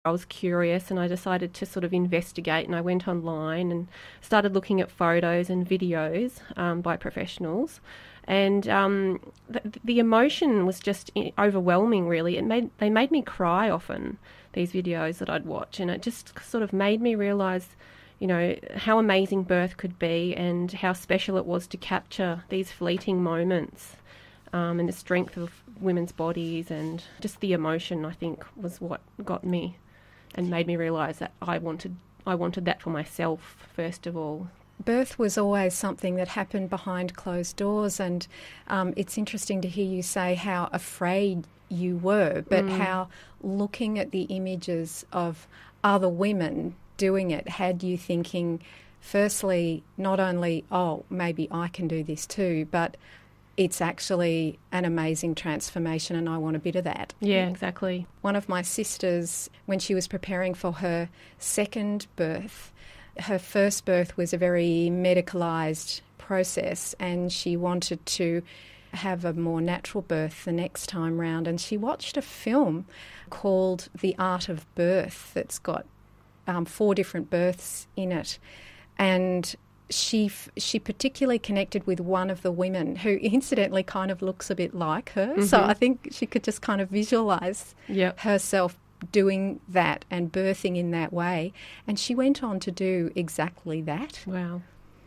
I was curious and I decided to sort of investigate, and I went online and started looking at photos and videos by professionals. And the emotion was just overwhelming, really. They made me cry often, these videos that I'd watch, and it just sort of made me realise, you know, how amazing birth could be and how special it was to capture these fleeting moments and the strength of women's bodies, and just the emotion, I think, was what got me and made me realise that I wanted that for myself, first of all. Birth was always something that happened behind closed doors, and it's interesting to hear you say how afraid you were, but how looking at the images of other women doing it had you thinking, firstly, not only, oh, maybe I can do this too, but it's actually an amazing transformation and I want a bit of that. Yeah, exactly. One of my sisters, when she was preparing for her second birth, her first birth was a very medicalised process and she wanted to have a more natural birth the next time round, and she watched a film called The Art of Birth that's got 4 different births in it, and she particularly connected with one of the women who incidentally kind of looks a bit like her. So I think she could just kind of visualise herself doing that and birthing in that way. And she went on to do exactly that. Wow.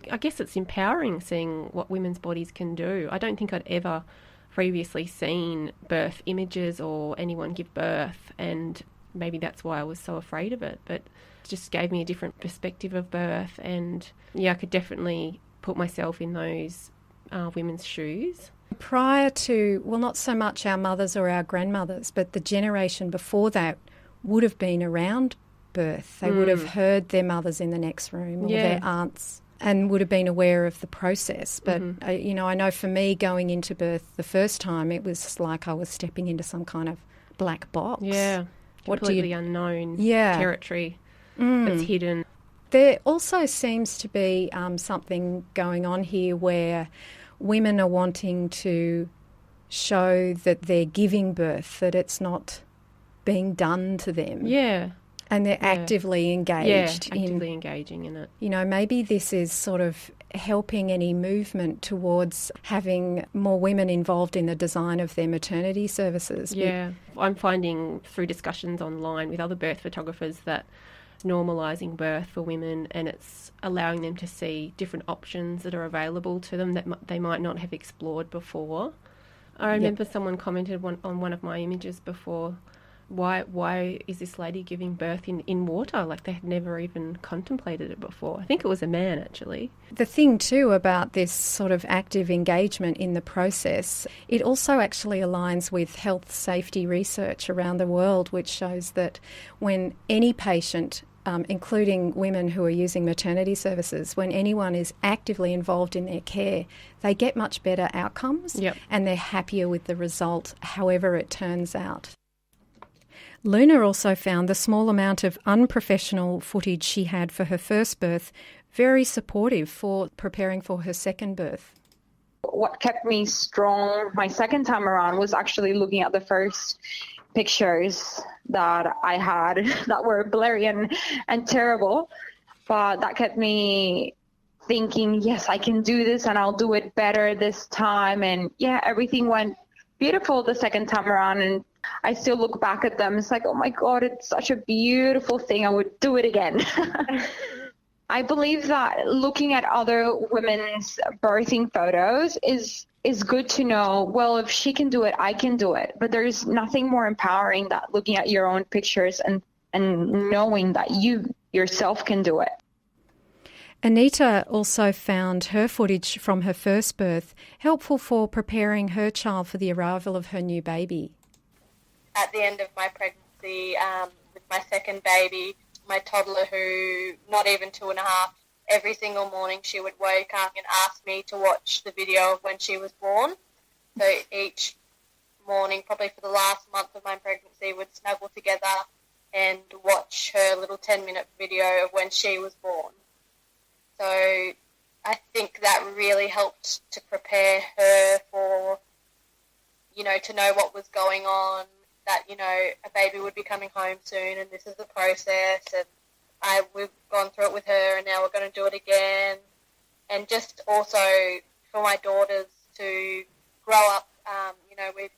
I guess it's empowering seeing what women's bodies can do. I don't think I'd ever previously seen birth images or anyone give birth, and maybe that's why I was so afraid of it. But it just gave me a different perspective of birth, and I could definitely put myself in those women's shoes. Prior to, well, not so much our mothers or our grandmothers, but the generation before that would have been around birth. They would have heard their mothers in the next room or their aunts and would have been aware of the process. But, I know for me going into birth the first time, it was like I was stepping into some kind of black box. Yeah, completely unknown territory that's hidden. There also seems to be something going on here where women are wanting to show that they're giving birth, that it's not being done to them. Yeah. And they're actively engaged actively engaging in it. You know, maybe this is sort of helping any movement towards having more women involved in the design of their maternity services. Yeah. I'm finding through discussions online with other birth photographers that normalising birth for women, and it's allowing them to see different options that are available to them that they might not have explored before. I remember someone commented on one of my images before, why is this lady giving birth in water? Like they had never even contemplated it before. I think it was a man, actually. The thing too about this sort of active engagement in the process, it also actually aligns with health safety research around the world, which shows that when any patient, including women who are using maternity services, when anyone is actively involved in their care, they get much better outcomes and they're happier with the result, however it turns out. Luna also found the small amount of unprofessional footage she had for her first birth very supportive for preparing for her second birth. What kept me strong my second time around was actually looking at the first pictures that I had that were blurry and terrible, but that kept me thinking, yes, I can do this and I'll do it better this time. And everything went beautiful the second time around, and I still look back at them. It's like, oh my God, it's such a beautiful thing. I would do it again. I believe that looking at other women's birthing photos is good to know, well, if she can do it, I can do it. But there's nothing more empowering than looking at your own pictures and knowing that you yourself can do it. Anita also found her footage from her first birth helpful for preparing her child for the arrival of her new baby. At the end of my pregnancy, with my second baby, my toddler, who not even 2.5, every single morning she would wake up and ask me to watch the video of when she was born. So each morning, probably for the last month of my pregnancy, would snuggle together and watch her little 10-minute video of when she was born. So I think that really helped to prepare her for, to know what was going on. that, you know, a baby would be coming home soon and this is the process, and we've gone through it with her and now we're going to do it again. And just also for my daughters to grow up, you know, we've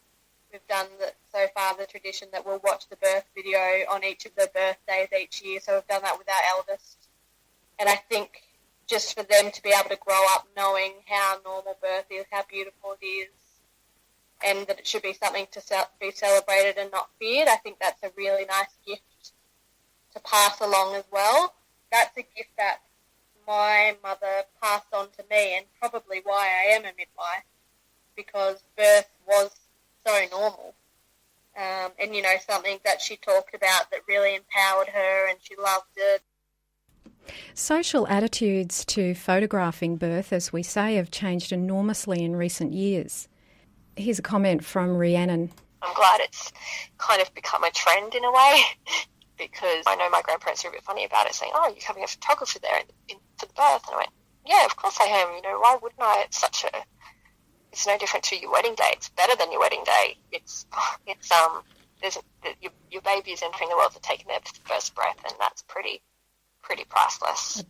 done so far the tradition that we'll watch the birth video on each of their birthdays each year. So we've done that with our eldest. And I think just for them to be able to grow up knowing how normal birth is, how beautiful it is, and that it should be something to be celebrated and not feared, I think that's a really nice gift to pass along as well. That's a gift that my mother passed on to me, and probably why I am a midwife, because birth was so normal. And, you know, something that she talked about that really empowered her and she loved it. Social attitudes to photographing birth, as we say, have changed enormously in recent years. Here's a comment from Rhiannon. I'm glad it's kind of become a trend in a way, because I know my grandparents are a bit funny about it, saying, "Oh, you're having a photographer there for the birth." And I went, "Yeah, of course I am. You know, why wouldn't I? It's no different to your wedding day. It's better than your wedding day. Your baby is entering the world to taking their first breath, and that's pretty priceless."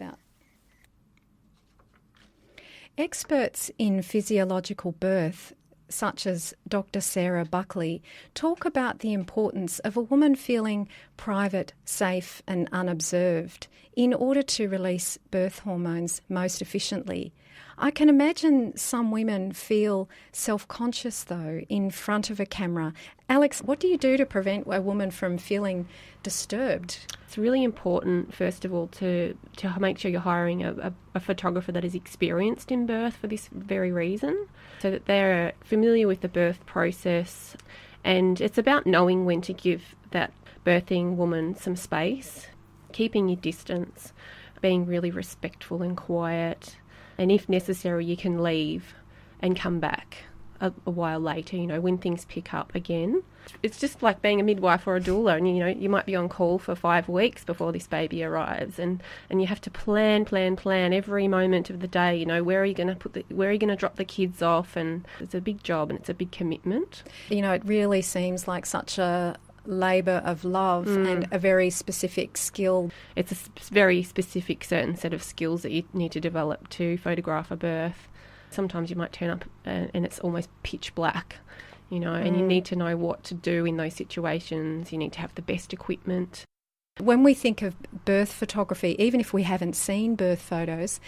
Experts in physiological birth, such as Dr. Sarah Buckley, talk about the importance of a woman feeling private, safe and unobserved in order to release birth hormones most efficiently. I can imagine some women feel self-conscious, though, in front of a camera. Alex, what do you do to prevent a woman from feeling disturbed? It's really important, first of all, to make sure you're hiring a photographer that is experienced in birth for this very reason, so that they're familiar with the birth process. And it's about knowing when to give that birthing woman some space, keeping your distance, being really respectful and quiet. And if necessary, you can leave and come back a while later, you know, when things pick up again. It's just like being a midwife or a doula, and, you know, you might be on call for 5 weeks before this baby arrives, and you have to plan every moment of the day. You know, where are you going to drop the kids off? And it's a big job and it's a big commitment. You know, it really seems like such a labour of love and a very specific skill. It's a very specific certain set of skills that you need to develop to photograph a birth. Sometimes you might turn up and it's almost pitch black, you know, and you need to know what to do in those situations. You need to have the best equipment. When we think of birth photography, even if we haven't seen birth photos,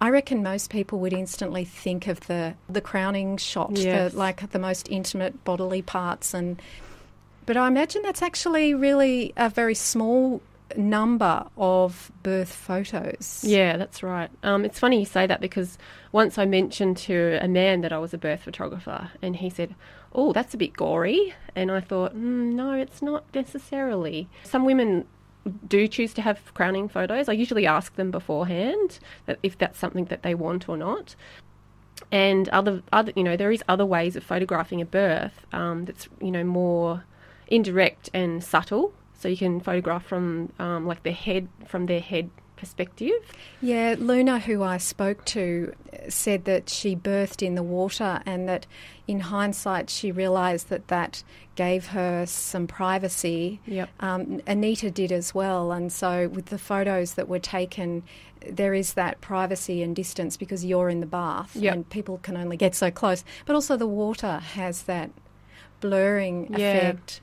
I reckon most people would instantly think of the crowning shot, yes, the most intimate bodily parts. But I imagine that's actually really a very small number of birth photos. Yeah, that's right. It's funny you say that, because once I mentioned to a man that I was a birth photographer, and he said, "Oh, that's a bit gory." And I thought, no, it's not necessarily. Some women do choose to have crowning photos. I usually ask them beforehand that if that's something that they want or not. And other, you know, there is other ways of photographing a birth that's, you know, more indirect and subtle. So you can photograph from their head perspective. Yeah, Luna, who I spoke to, said that she birthed in the water, and that in hindsight she realised that gave her some privacy. Yep. Anita did as well, and so with the photos that were taken, there is that privacy and distance because you're in the bath. Yep. And people can only get so close. But also the water has that blurring effect.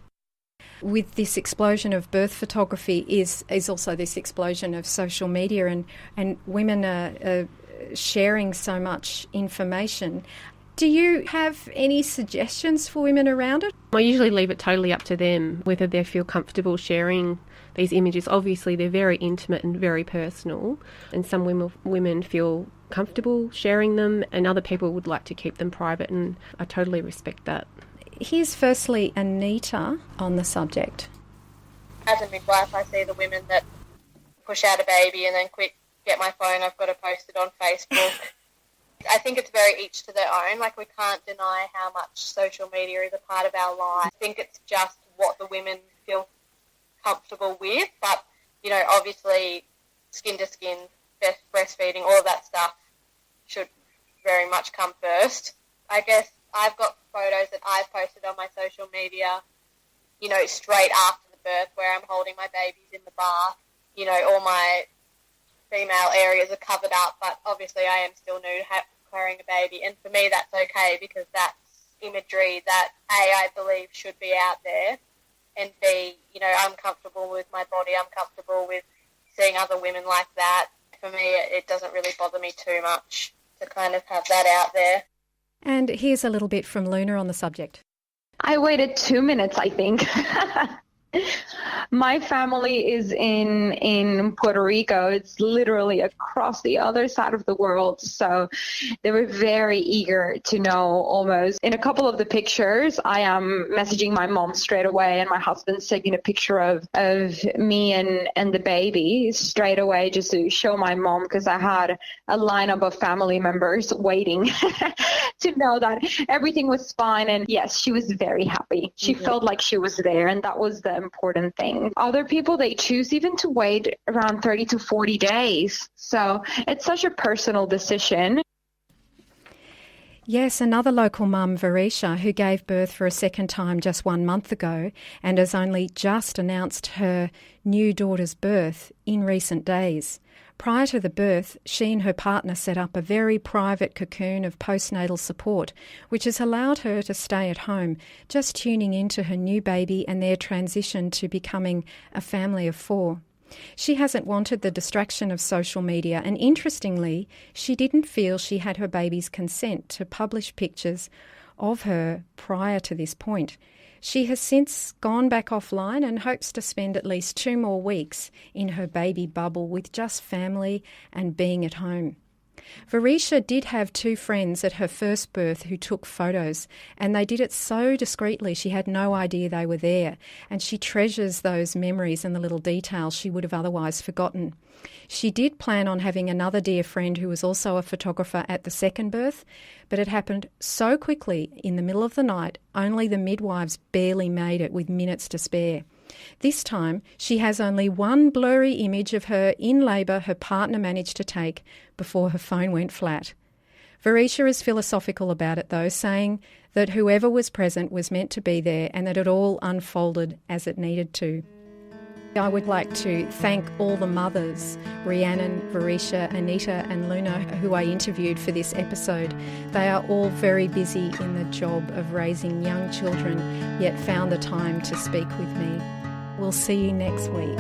With this explosion of birth photography is also this explosion of social media, and women are sharing so much information. Do you have any suggestions for women around it? I usually leave it totally up to them whether they feel comfortable sharing these images. Obviously, they're very intimate and very personal, and some women feel comfortable sharing them, and other people would like to keep them private, and I totally respect that. Here's firstly Anita on the subject. As a midwife, I see the women that push out a baby and then quick, get my phone, I've got to post it on Facebook. I think it's very each to their own. Like, we can't deny how much social media is a part of our life. I think it's just what the women feel comfortable with. But, you know, obviously skin to skin, breastfeeding, all of that stuff should very much come first. I guess I've got photos that I've posted on my social media straight after the birth where I'm holding my babies in the bath. All my female areas are covered up, but obviously I am still nude carrying a baby. And for me, that's okay because that's imagery that, A, I believe should be out there, and B, I'm comfortable with my body. I'm comfortable with seeing other women like that. For me, it doesn't really bother me too much to kind of have that out there. And here's a little bit from Luna on the subject. I waited 2 minutes, I think. My family is in Puerto Rico. It's literally across the other side of the world. So they were very eager to know almost. In a couple of the pictures, I am messaging my mom straight away, and my husband's taking a picture of me and the baby straight away just to show my mom, because I had a lineup of family members waiting to know that everything was fine. And yes, she was very happy. She felt like she was there, and that was the important thing. Other people, they choose even to wait around 30 to 40 days. So it's such a personal decision. Yes, another local mum, Varesha, who gave birth for a second time just 1 month ago and has only just announced her new daughter's birth in recent days. Prior to the birth, she and her partner set up a very private cocoon of postnatal support, which has allowed her to stay at home, just tuning into her new baby and their transition to becoming a family of 4. She hasn't wanted the distraction of social media, and interestingly, she didn't feel she had her baby's consent to publish pictures of her prior to this point. She has since gone back offline and hopes to spend at least 2 more weeks in her baby bubble with just family and being at home. Varesha did have 2 friends at her first birth who took photos, and they did it so discreetly she had no idea they were there, and she treasures those memories and the little details she would have otherwise forgotten. She did plan on having another dear friend who was also a photographer at the second birth, but it happened so quickly in the middle of the night, only the midwives barely made it with minutes to spare. This time, she has only one blurry image of her in labour her partner managed to take before her phone went flat. Varesha is philosophical about it though, saying that whoever was present was meant to be there and that it all unfolded as it needed to. I would like to thank all the mothers, Rhiannon, Varesha, Anita and Luna, who I interviewed for this episode. They are all very busy in the job of raising young children, yet found the time to speak with me. We'll see you next week.